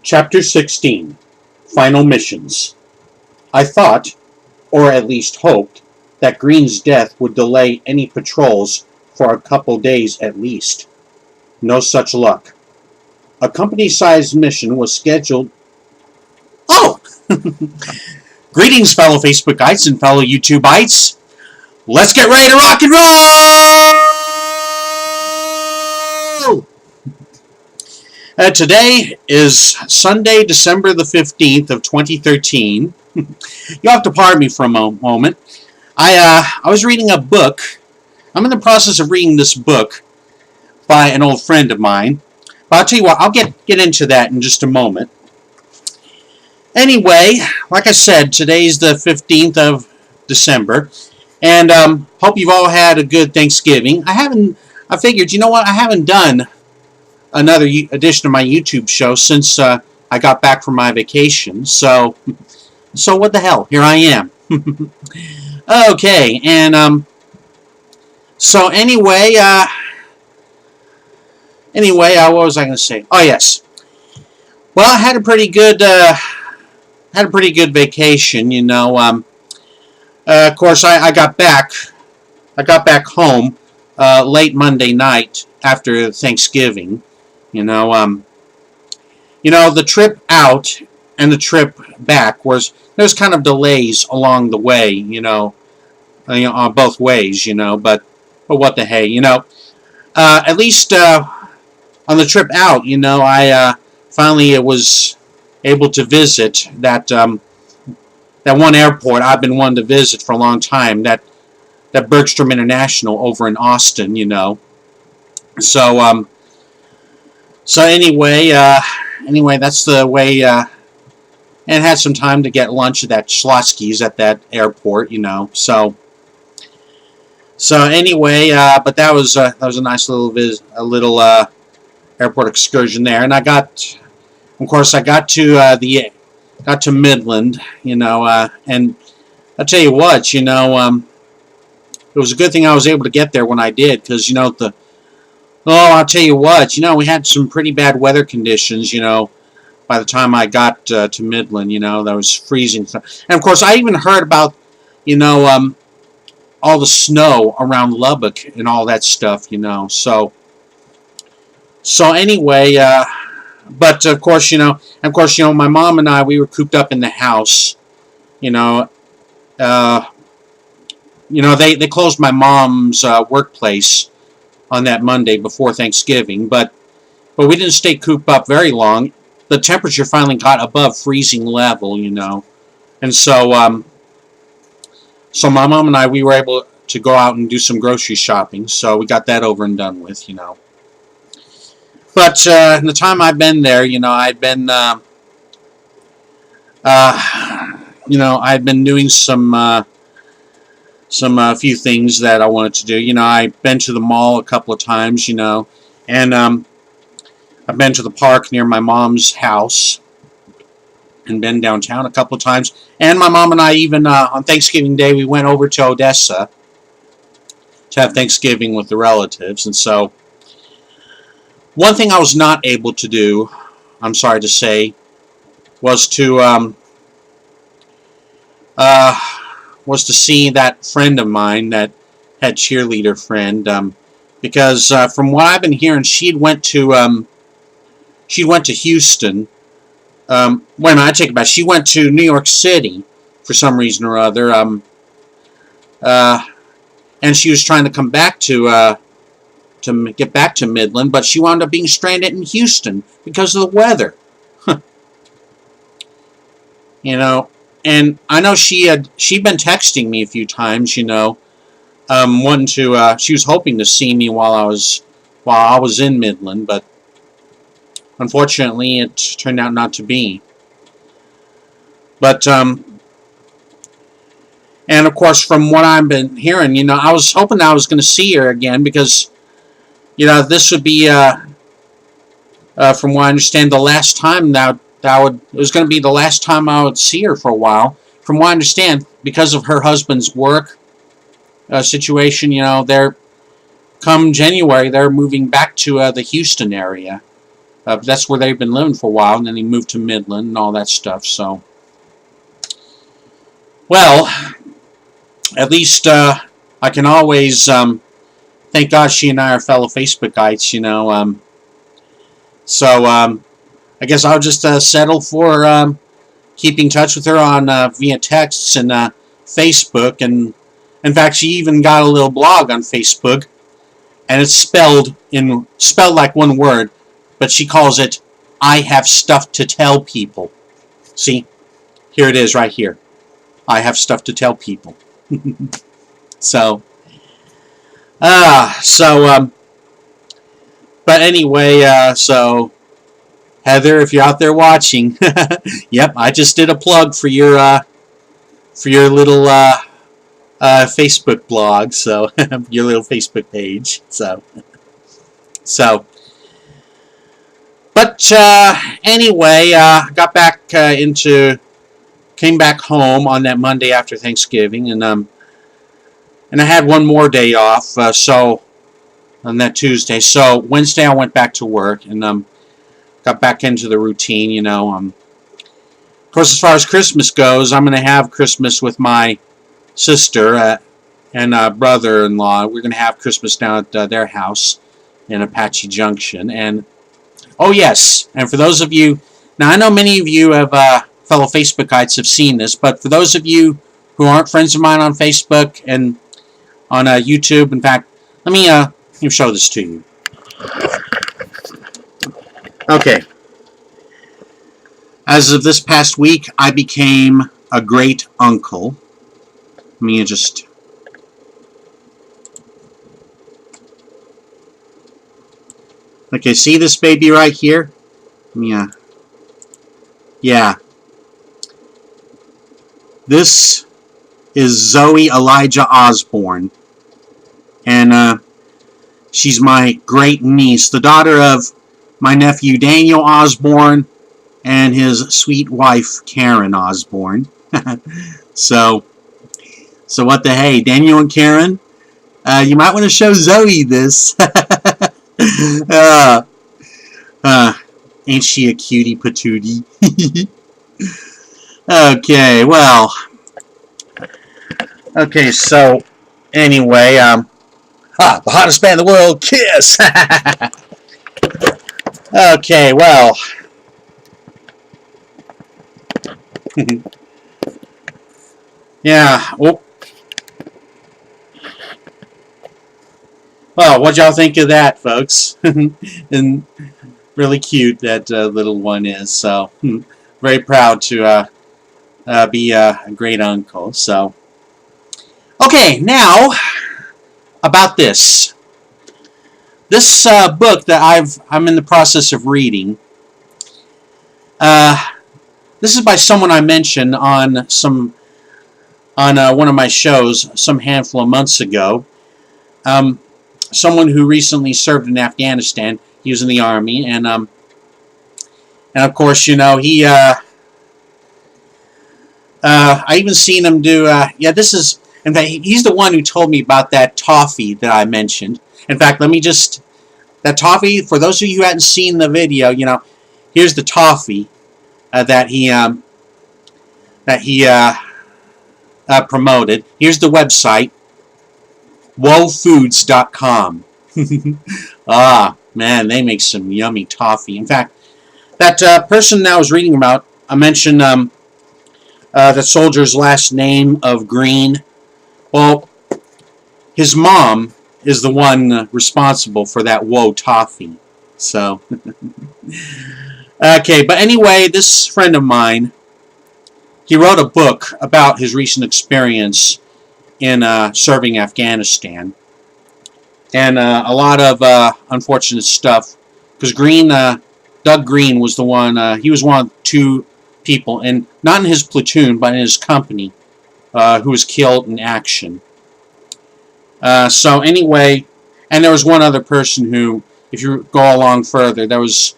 Chapter 16 Final Missions. I thought, or at least hoped, that Green's death would delay any patrols for a couple days at least. No such luck. A company-sized mission was scheduled. Oh! Greetings, fellow Facebookites and fellow YouTubeites. Let's get ready to rock and roll! Today is Sunday, December the 15th of 2013. You'll have to pardon me for a moment. I was reading a book. I'm in the process of reading this book by an old friend of mine. But I'll tell you what, I'll get into that in just a moment. Anyway, like I said, today's the 15th of December. And hope you've all had a good Thanksgiving. I figured, you know what, I haven't done another edition of my YouTube show since I got back from my vacation. So what the hell? Here I am. Okay, and so anyway, what was I going to say? Oh yes. Well, I had a pretty good vacation. You know. Of course, I got back home late Monday night after Thanksgiving. You know, the trip out and the trip back there's kind of delays along the way. You know, on both ways. You know, but what the hey, you know. At least on the trip out, you know, I finally was able to visit that one airport I've been wanting to visit for a long time. That Bergstrom International over in Austin. You know, so. So anyway, that's the way, and had some time to get lunch at that Schlotsky's at that airport, you know. So anyway, but that was a nice little airport excursion there, and I got to Midland, you know, and I'll tell you what, you know, it was a good thing I was able to get there when I did, because you know I'll tell you what, you know, we had some pretty bad weather conditions, you know, by the time I got to Midland, you know, there was freezing stuff. And, of course, I even heard about, you know, all the snow around Lubbock and all that stuff, you know. So anyway, but, of course, you know, my mom and I, we were cooped up in the house, you know. They closed my mom's workplace on that Monday before Thanksgiving, but we didn't stay cooped up very long. The temperature finally got above freezing level, you know, and so my mom and I, we were able to go out and do some grocery shopping, so we got that over and done with, you know. But in the time I've been there, you know, I'd been doing some few things that I wanted to do. You know, I've been to the mall a couple of times, you know, and I've been to the park near my mom's house and been downtown a couple of times. And my mom and I even, on Thanksgiving Day, we went over to Odessa to have Thanksgiving with the relatives. And so, one thing I was not able to do, I'm sorry to say, was to see that friend of mine, that had cheerleader friend, because from what I've been hearing, she went to Houston. Wait a minute, I take it back. She went to New York City for some reason or other, and she was trying to come back to get back to Midland, but she wound up being stranded in Houston because of the weather. You know. And I know she'd been texting me a few times, you know, she was hoping to see me while I was in Midland, but unfortunately it turned out not to be. But and of course, from what I've been hearing, you know, I was hoping I was going to see her again, because, you know, this would be from what I understand, the last time it was going to be the last time I would see her for a while. From what I understand, because of her husband's work situation, you know, come January, they're moving back to the Houston area. That's where they've been living for a while, and then he moved to Midland and all that stuff. So, well, at least I can always thank God she and I are fellow Facebookites, you know. So I guess I'll just settle for keeping in touch with her on via texts and Facebook. And in fact, she even got a little blog on Facebook, and it's spelled like one word, but she calls it "I have stuff to tell people." See, here it is right here. I have stuff to tell people. So, but anyway, so Heather, if you're out there watching, yep, I just did a plug for your little Facebook blog, so your little Facebook page, so, but anyway, got back came back home on that Monday after Thanksgiving, and I had one more day off, so on that Tuesday. So Wednesday I went back to work and got back into the routine, you know. Of course, as far as Christmas goes, I'm going to have Christmas with my sister and brother-in-law. We're going to have Christmas down at their house in Apache Junction. And oh yes, and for those of you, now I know many of you have fellow Facebookites have seen this, but for those of you who aren't friends of mine on Facebook and on YouTube, in fact, let me show this to you. Okay. As of this past week, I became a great uncle. Let me just... Okay, see this baby right here? Yeah. Yeah. This is Zoe Elijah Osborne. And she's my great niece, the daughter of my nephew Daniel Osborne and his sweet wife Karen Osborne. So what the hey, Daniel and Karen, you might want to show Zoe this. Ain't she a cutie patootie? Okay, well, okay, so anyway, the hottest band in the world, Kiss. Okay, well, yeah, well, what y'all think of that, folks? And really cute that little one is, so very proud to be a great uncle. So, okay, now about this book that I'm in the process of reading. This is by someone I mentioned on one of my shows some handful of months ago. Someone who recently served in Afghanistan. He was in the army, and of course, you know, he I even seen him do yeah, this is, in fact, he's the one who told me about that toffee that I mentioned. In fact, let me just, that toffee, for those of you who hadn't seen the video, you know, here's the toffee that he promoted. Here's the website, wofoods.com. Ah, man, they make some yummy toffee. In fact, that person that I was reading about, I mentioned that soldier's last name of Green. Well, his mom is the one responsible for that Woe toffee. So, okay, but anyway, this friend of mine, he wrote a book about his recent experience in serving Afghanistan. And a lot of unfortunate stuff. Because Doug Green was the one, he was one of two people, and not in his platoon, but in his company, who was killed in action. So anyway, and there was one other person who, if you go along further, there was,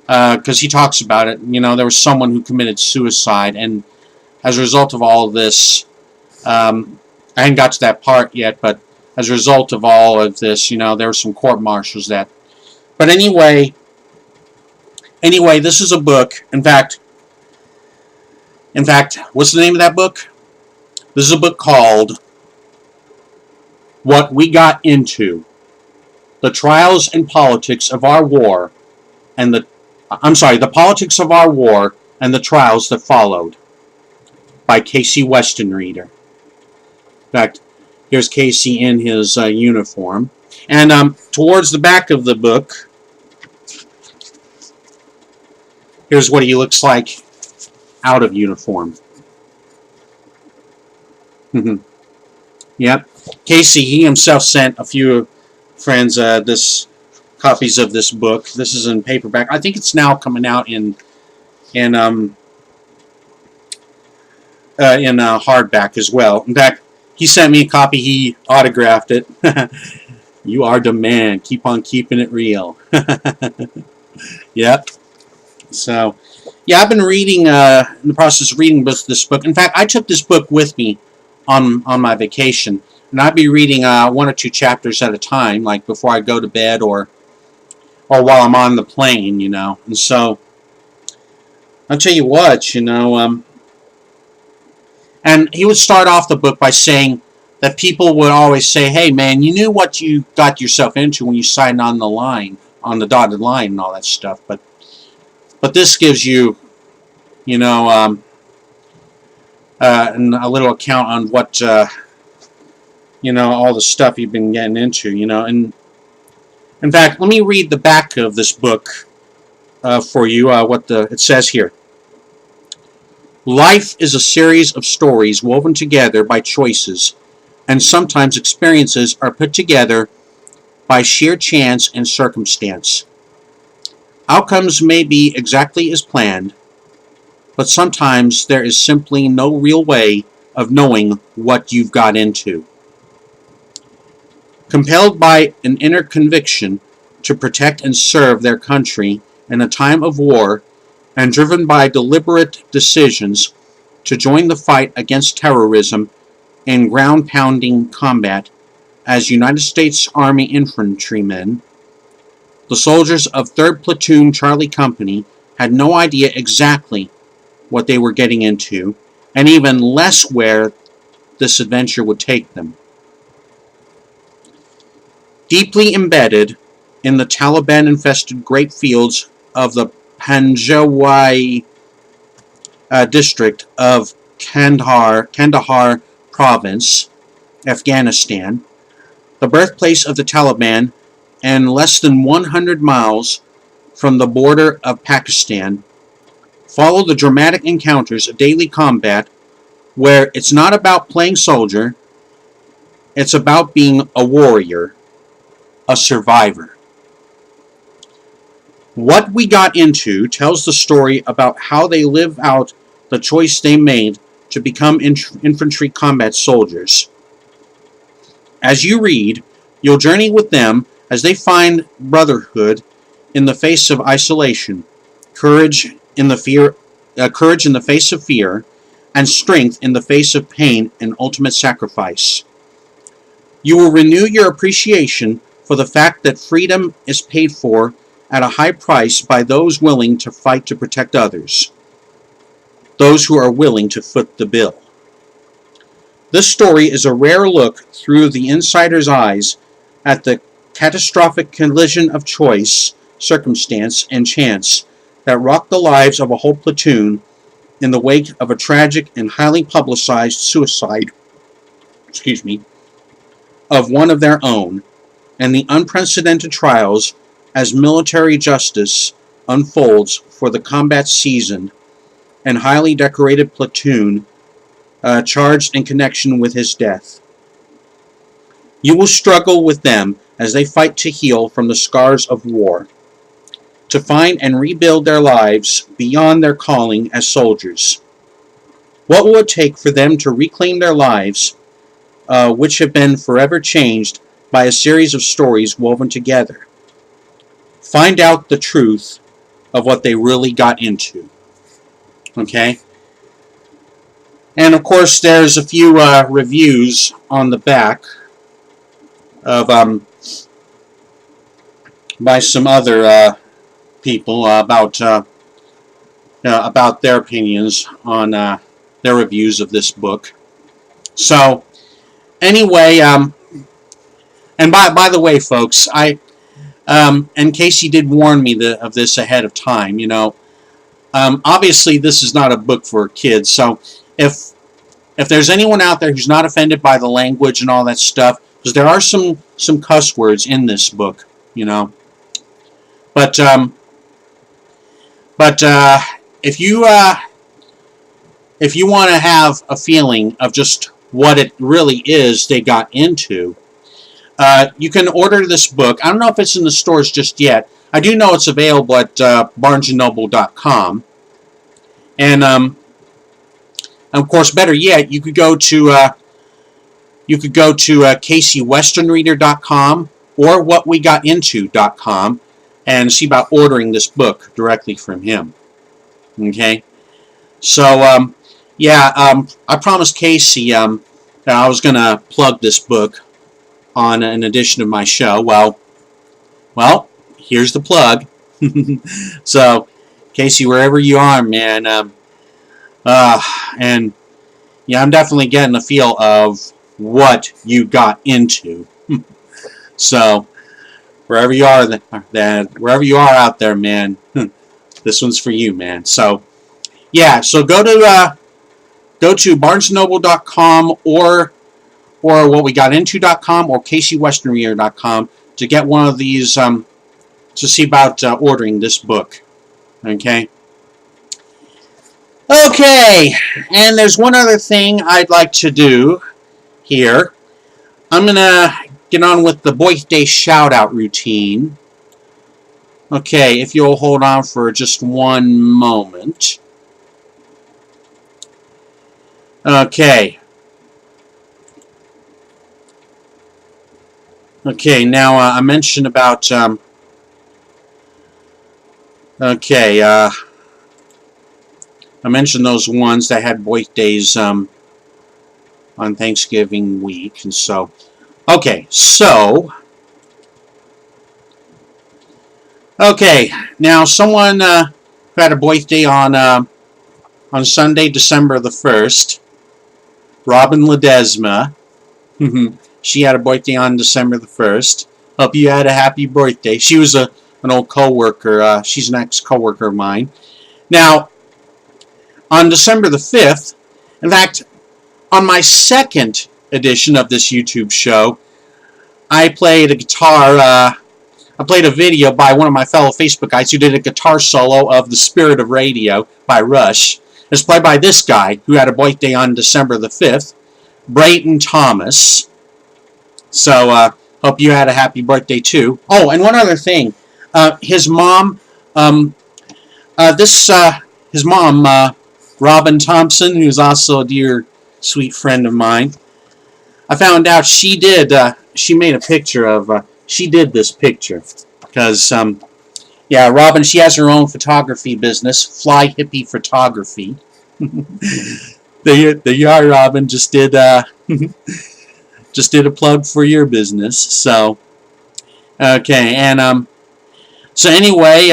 because he talks about it, you know, there was someone who committed suicide, and as a result of all of this, I hadn't got to that part yet, but as a result of all of this, you know, there were some court-martials that, but anyway, Anyway, this is a book. In fact, what's the name of that book? This is a book called What We Got Into: The Trials and Politics of Our War and the Politics of Our War and the Trials That Followed, by Casey Weston Reader. In fact, here's Casey in his uniform. And towards the back of the book, here's what he looks like out of uniform. Yep. Casey, he himself sent a few friends this copies of this book. This is in paperback. I think it's now coming out in hardback as well. In fact, he sent me a copy. He autographed it. You are the man. Keep on keeping it real. Yep. So, yeah, I've been reading, in the process of reading this book. In fact, I took this book with me on my vacation, and I'd be reading 1 or 2 chapters at a time, like before I go to bed or while I'm on the plane, you know. And so, I'll tell you what, you know, and he would start off the book by saying that people would always say, hey, man, you knew what you got yourself into when you signed on the line, on the dotted line and all that stuff, but this gives you, you know, a little account on what, you know, all the stuff you've been getting into, you know. And in fact, let me read the back of this book for you, what it says here. Life is a series of stories woven together by choices, and sometimes experiences are put together by sheer chance and circumstance. Outcomes may be exactly as planned, but sometimes there is simply no real way of knowing what you've got into. Compelled by an inner conviction to protect and serve their country in a time of war, and driven by deliberate decisions to join the fight against terrorism in ground-pounding combat as United States Army infantrymen, the soldiers of 3rd Platoon Charlie Company had no idea exactly what they were getting into, and even less where this adventure would take them. Deeply embedded in the Taliban-infested grape fields of the Panjwai district of Kandahar province, Afghanistan, the birthplace of the Taliban, and less than 100 miles from the border of Pakistan, follow the dramatic encounters of daily combat where it's not about playing soldier, it's about being a warrior, a survivor. What We Got Into tells the story about how they live out the choice they made to become infantry combat soldiers. As you read, you'll journey with them as they find brotherhood in the face of isolation, courage in the face of fear, and strength in the face of pain and ultimate sacrifice. You will renew your appreciation for the fact that freedom is paid for at a high price by those willing to fight to protect others, those who are willing to foot the bill. This story is a rare look through the insider's eyes at the catastrophic collision of choice, circumstance, and chance that rocked the lives of a whole platoon in the wake of a tragic and highly publicized suicide of one of their own, and the unprecedented trials as military justice unfolds for the combat seasoned and highly decorated platoon charged in connection with his death. You will struggle with them as they fight to heal from the scars of war, to find and rebuild their lives beyond their calling as soldiers. What will it take for them to reclaim their lives, which have been forever changed by a series of stories woven together? Find out the truth of what they really got into. Okay? And of course, there's a few reviews on the back of by some other people about their opinions on their reviews of this book. So anyway, and by the way, folks, and Casey did warn me of this ahead of time. Obviously this is not a book for kids. So if there's anyone out there who's not offended by the language and all that stuff, because there are some cuss words in this book, but if you want to have a feeling of just what it really is they got into, you can order this book. I don't know if it's in the stores just yet. I do know it's available at BarnesandNoble.com, and of course, better yet, you could go to CaseyWesternReader.com or WhatWeGotInto.com and see about ordering this book directly from him. Okay, so yeah, I promised Casey that I was gonna plug this book on an edition of my show. Well, here's the plug. So, Casey, wherever you are, man, and yeah, I'm definitely getting a feel of what you got into. So, wherever you are, wherever you are out there, man, this one's for you, man. So, yeah, so go to BarnesandNoble.com or WhatWeGotInto.com or CaseyWesternReader.com to get one of these, to see about ordering this book. Okay? Okay, and there's one other thing I'd like to do here. I'm going to get on with the birthday shout-out routine. Okay, if you'll hold on for just one moment. Okay. Okay, now I mentioned about, I mentioned those ones that had birthdays on Thanksgiving week, and so, okay, now someone who had a birthday on Sunday, December the 1st, Robin Ledesma. She had a birthday on December the 1st. Hope you had a happy birthday. She was an old co-worker. She's an ex-co-worker of mine. Now, on December the 5th, in fact, on my second edition of this YouTube show, I played a guitar. I played a video by one of my fellow Facebook guys who did a guitar solo of The Spirit of Radio by Rush. It's played by this guy who had a birthday on December the 5th, Brayton Thomas. So, hope you had a happy birthday too. Oh, and one other thing. His mom, his mom, Robin Thompson, who's also a dear, sweet friend of mine, I found out she made a picture of, she did this picture. Because, yeah, Robin, she has her own photography business, Fly Hippie Photography. There you are, Robin. Just did a plug for your business. So, okay, and so anyway,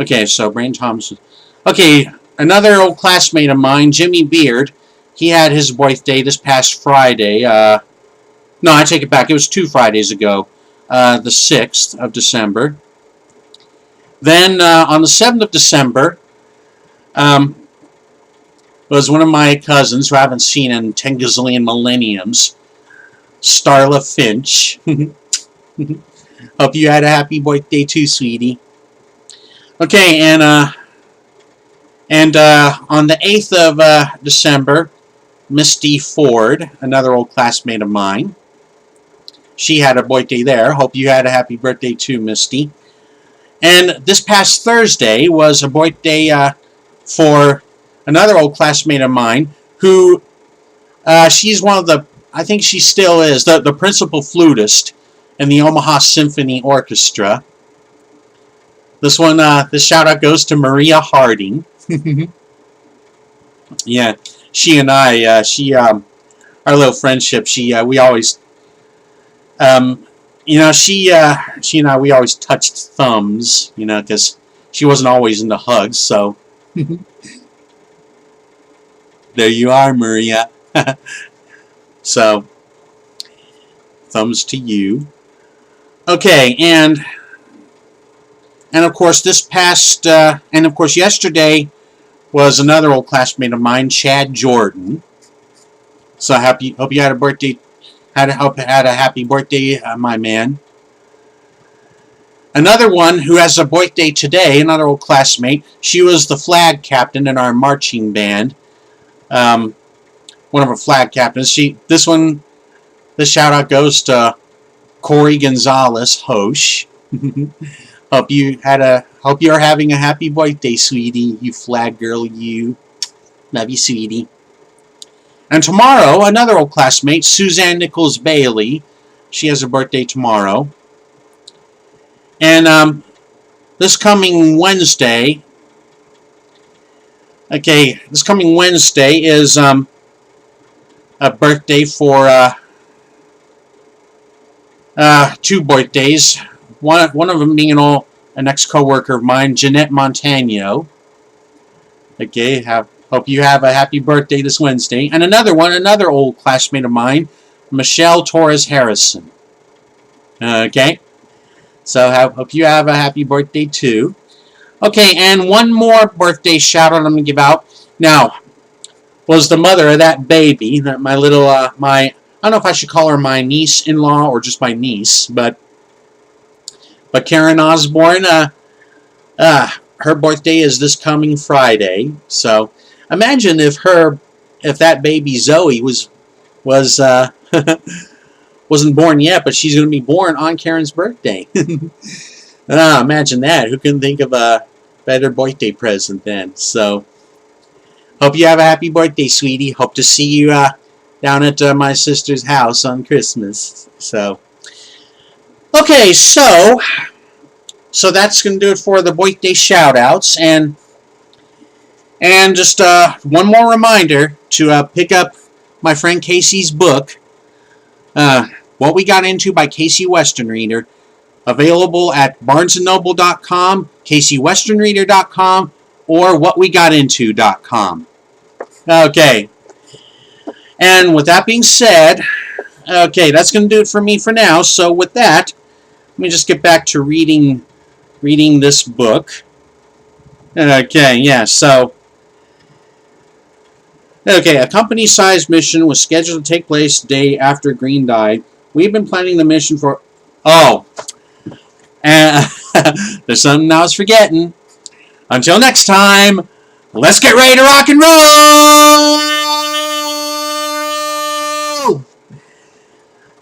okay, so Brain Thompson. Okay, another old classmate of mine, Jimmy Beard. He had his birthday this past Friday. No, I take it back. It was 2 Fridays ago, the 6th of December. Then on the 7th of December, was one of my cousins who I haven't seen in 10 gazillion millenniums, Starla Finch. Hope you had a happy birthday too, sweetie. Okay, and on the 8th of December, Misty Ford, another old classmate of mine, she had a birthday there. Hope you had a happy birthday too, Misty. And this past Thursday was a birthday for another old classmate of mine who, she's one of the, I think she still is, the principal flutist in the Omaha Symphony Orchestra. This one, this shout out goes to Maria Harding. Yeah, she and I, our little friendship, we always, she and I, we always touched thumbs, because she wasn't always into hugs. So there you are, Maria. So thumbs to you. Okay, and of course yesterday was another old classmate of mine, Chad Jordan. So hope you had a birthday. Had a happy birthday, my man. Another one who has a birthday today, another old classmate. She was the flag captain in our marching band. One of our flag captains. This shout out goes to Corey Gonzalez Hosh. Hope you're having a happy birthday, sweetie. You flag girl, you. Love you, sweetie. And tomorrow, another old classmate, Suzanne Nichols Bailey. She has a birthday tomorrow. And this coming Wednesday, is a birthday for two birthdays. One of them being an ex-coworker of mine, Jeanette Montano. Okay, hope you have a happy birthday this Wednesday. And another old classmate of mine, Michelle Torres Harrison. Okay, so hope you have a happy birthday too. Okay, and one more birthday shout out I'm gonna give out. Now, was the mother of that baby, my little I don't know if I should call her my niece-in-law or just my niece, but Karen Osborne. Her birthday is this coming Friday. So imagine if that baby Zoe wasn't born yet, but she's going to be born on Karen's birthday. Imagine that. Who can think of a better birthday present then? So hope you have a happy birthday, sweetie. Hope to see you down at my sister's house on Christmas. So okay, so that's going to do it for the birthday shout-outs. And just one more reminder to pick up my friend Casey's book, What We Got Into by Casey Westenrieder, available at barnesandnoble.com, caseywesternreader.com, or whatwegotinto.com. Okay. And with that being said, okay, that's going to do it for me for now. So with that, let me just get back to reading this book. Okay, yeah, so a company-sized mission was scheduled to take place the day after Green died. We've been planning the mission for... Oh, and there's something I was forgetting. Until next time, let's get ready to rock and roll!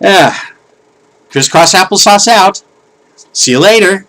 Yeah. Crisscross applesauce out. See you later.